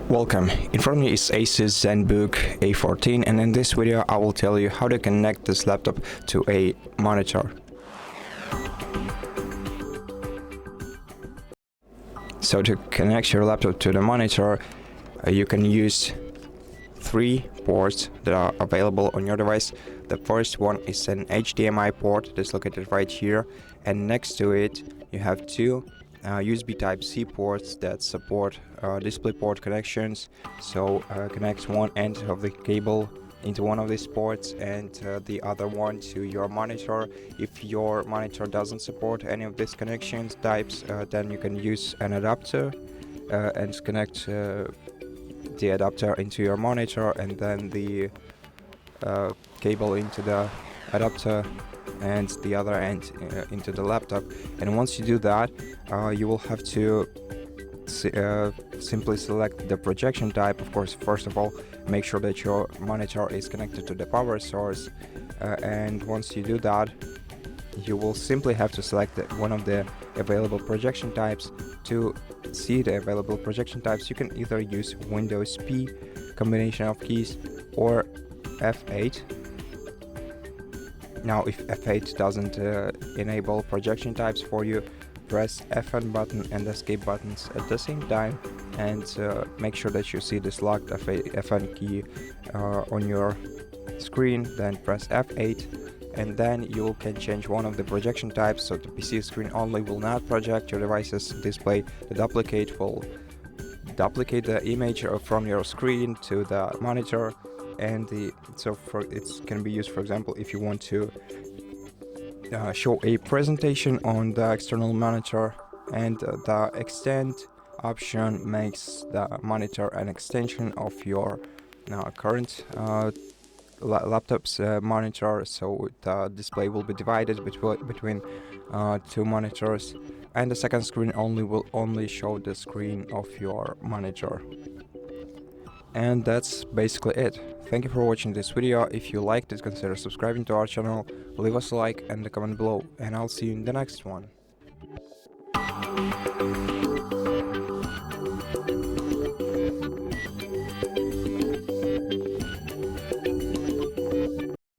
Welcome, in front of me is ASUS ZenBook A14, and in this video I will tell you how to connect this laptop to a monitor. So to connect your laptop to the monitor, you can use three ports that are available on your device. The first one is an HDMI port that's located right here, and next to it you have two USB Type-C ports that support DisplayPort connections. So connect one end of the cable into one of these ports and the other one to your monitor. If your monitor doesn't support any of these connections types, then you can use an adapter and connect the adapter into your monitor, and then the cable into the adapter and the other end into the laptop. And once you do that, you will have to simply select the projection type. Of course, first of all, make sure that your monitor is connected to the power source, and once you do that, you will simply have to select one of the available projection types. To see the available projection types, you can either use Windows P combination of keys or F8. Now, if F8 doesn't enable projection types for you, press F1 button and escape buttons at the same time, and make sure that you see this locked F1 key on your screen. Then press F8, and then you can change one of the projection types. So the PC screen only will not project your device's display. The duplicate will duplicate the image from your screen to the monitor. And it can be used, for example, if you want to show a presentation on the external monitor, and the extend option makes the monitor an extension of your current laptop's monitor, so the display will be divided between two monitors, and the second screen will only show the screen of your monitor. And that's basically it. Thank you for watching this video. If you liked it, consider subscribing to our channel, leave us a like and a comment below, and I'll see you in the next one.